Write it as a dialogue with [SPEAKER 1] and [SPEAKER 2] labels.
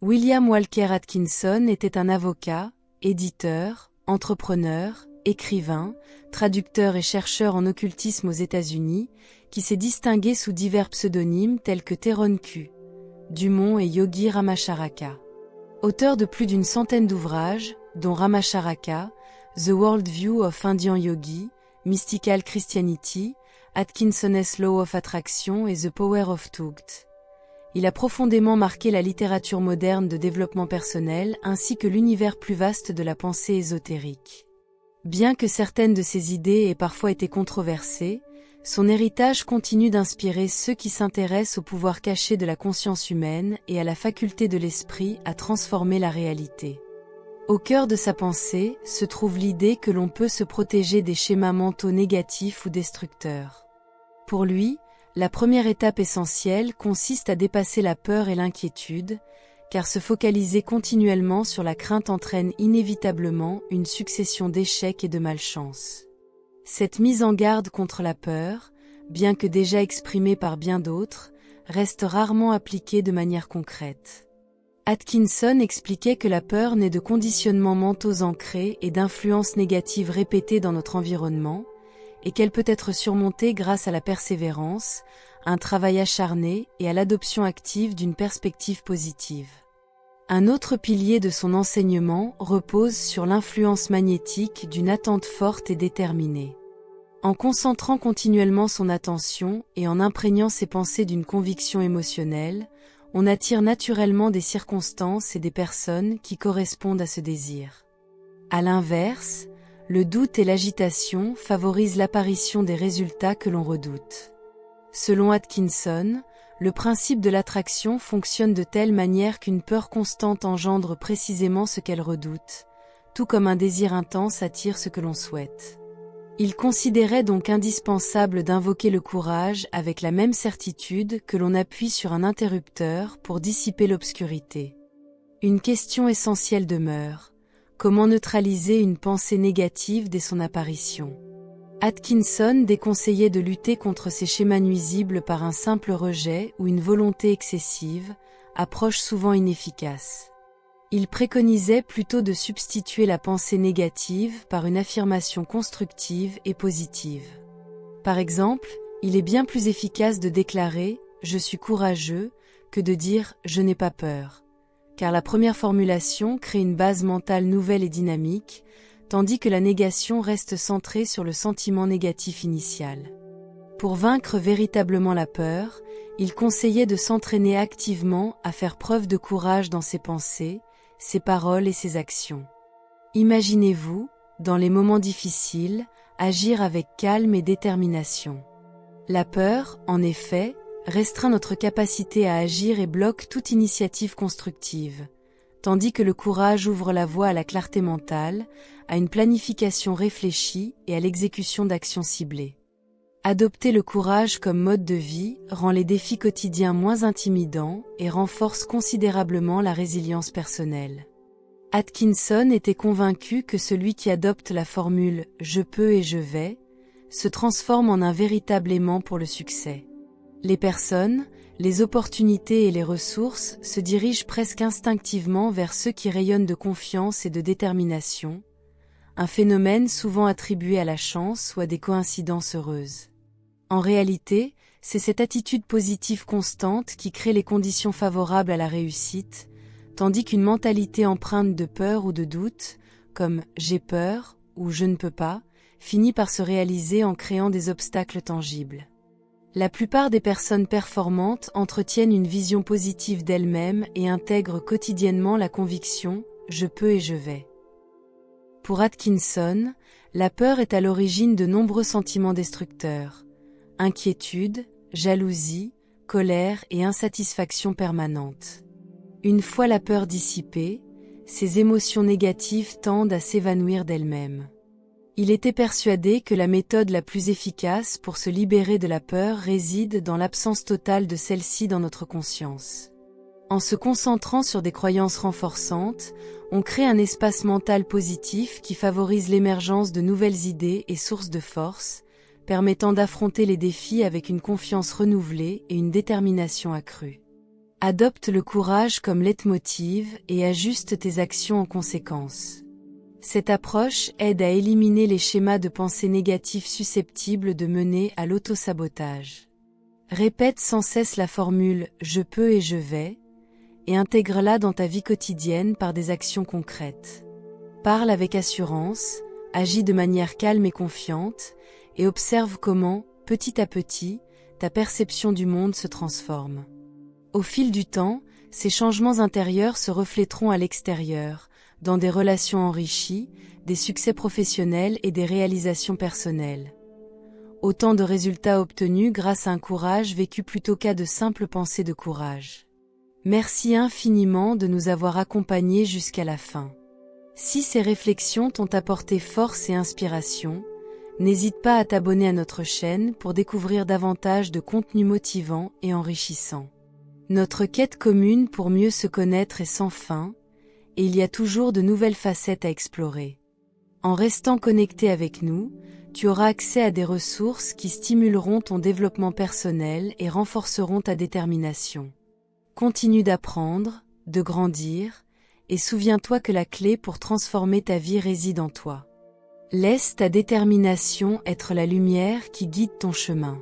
[SPEAKER 1] William Walker Atkinson était un avocat, éditeur, entrepreneur, écrivain, traducteur et chercheur en occultisme aux États-Unis, qui s'est distingué sous divers pseudonymes tels que Theron Q. Dumont et Yogi Ramacharaka. Auteur de plus d'une centaine d'ouvrages, dont Ramacharaka, The World View of Indian Yogi, Mystical Christianity, Atkinson's Law of Attraction et The Power of Tugt. Il a profondément marqué la littérature moderne de développement personnel ainsi que l'univers plus vaste de la pensée ésotérique. Bien que certaines de ses idées aient parfois été controversées, son héritage continue d'inspirer ceux qui s'intéressent au pouvoir caché de la conscience humaine et à la faculté de l'esprit à transformer la réalité. Au cœur de sa pensée se trouve l'idée que l'on peut se protéger des schémas mentaux négatifs ou destructeurs. Pour lui, la première étape essentielle consiste à dépasser la peur et l'inquiétude, car se focaliser continuellement sur la crainte entraîne inévitablement une succession d'échecs et de malchance. Cette mise en garde contre la peur, bien que déjà exprimée par bien d'autres, reste rarement appliquée de manière concrète. Atkinson expliquait que la peur naît de conditionnements mentaux ancrés et d'influences négatives répétées dans notre environnement, et qu'elle peut être surmontée grâce à la persévérance, un travail acharné et à l'adoption active d'une perspective positive. Un autre pilier de son enseignement repose sur l'influence magnétique d'une attente forte et déterminée. En concentrant continuellement son attention et en imprégnant ses pensées d'une conviction émotionnelle, on attire naturellement des circonstances et des personnes qui correspondent à ce désir. À l'inverse, le doute et l'agitation favorisent l'apparition des résultats que l'on redoute. Selon Atkinson, le principe de l'attraction fonctionne de telle manière qu'une peur constante engendre précisément ce qu'elle redoute, tout comme un désir intense attire ce que l'on souhaite. Il considérait donc indispensable d'invoquer le courage avec la même certitude que l'on appuie sur un interrupteur pour dissiper l'obscurité. Une question essentielle demeure: comment neutraliser une pensée négative dès son apparition? Atkinson déconseillait de lutter contre ces schémas nuisibles par un simple rejet ou une volonté excessive, approche souvent inefficace. Il préconisait plutôt de substituer la pensée négative par une affirmation constructive et positive. Par exemple, il est bien plus efficace de déclarer « je suis courageux » que de dire « je n'ai pas peur », car la première formulation crée une base mentale nouvelle et dynamique, tandis que la négation reste centrée sur le sentiment négatif initial. Pour vaincre véritablement la peur, il conseillait de s'entraîner activement à faire preuve de courage dans ses pensées, ses paroles et ses actions. Imaginez-vous, dans les moments difficiles, agir avec calme et détermination. La peur, en effet, restreint notre capacité à agir et bloque toute initiative constructive, tandis que le courage ouvre la voie à la clarté mentale, à une planification réfléchie et à l'exécution d'actions ciblées. Adopter le courage comme mode de vie rend les défis quotidiens moins intimidants et renforce considérablement la résilience personnelle. Atkinson était convaincu que celui qui adopte la formule « je peux et je vais » se transforme en un véritable aimant pour le succès. Les personnes, les opportunités et les ressources se dirigent presque instinctivement vers ceux qui rayonnent de confiance et de détermination, un phénomène souvent attribué à la chance ou à des coïncidences heureuses. En réalité, c'est cette attitude positive constante qui crée les conditions favorables à la réussite, tandis qu'une mentalité empreinte de peur ou de doute, comme « j'ai peur » ou « je ne peux pas », finit par se réaliser en créant des obstacles tangibles. La plupart des personnes performantes entretiennent une vision positive d'elles-mêmes et intègrent quotidiennement la conviction « je peux et je vais ». Pour Atkinson, la peur est à l'origine de nombreux sentiments destructeurs: inquiétude, jalousie, colère et insatisfaction permanente. Une fois la peur dissipée, ces émotions négatives tendent à s'évanouir d'elles-mêmes. Il était persuadé que la méthode la plus efficace pour se libérer de la peur réside dans l'absence totale de celle-ci dans notre conscience. En se concentrant sur des croyances renforçantes, on crée un espace mental positif qui favorise l'émergence de nouvelles idées et sources de force, permettant d'affronter les défis avec une confiance renouvelée et une détermination accrue. Adopte le courage comme leitmotiv et ajuste tes actions en conséquence. Cette approche aide à éliminer les schémas de pensée négatifs susceptibles de mener à l'autosabotage. Répète sans cesse la formule « je peux et je vais » et intègre-la dans ta vie quotidienne par des actions concrètes. Parle avec assurance, agis de manière calme et confiante, et observe comment, petit à petit, ta perception du monde se transforme. Au fil du temps, ces changements intérieurs se reflèteront à l'extérieur, dans des relations enrichies, des succès professionnels et des réalisations personnelles. Autant de résultats obtenus grâce à un courage vécu plutôt qu'à de simples pensées de courage. Merci infiniment de nous avoir accompagnés jusqu'à la fin. Si ces réflexions t'ont apporté force et inspiration, n'hésite pas à t'abonner à notre chaîne pour découvrir davantage de contenus motivants et enrichissants. Notre quête commune pour mieux se connaître est sans fin, et il y a toujours de nouvelles facettes à explorer. En restant connecté avec nous, tu auras accès à des ressources qui stimuleront ton développement personnel et renforceront ta détermination. Continue d'apprendre, de grandir, et souviens-toi que la clé pour transformer ta vie réside en toi. Laisse ta détermination être la lumière qui guide ton chemin.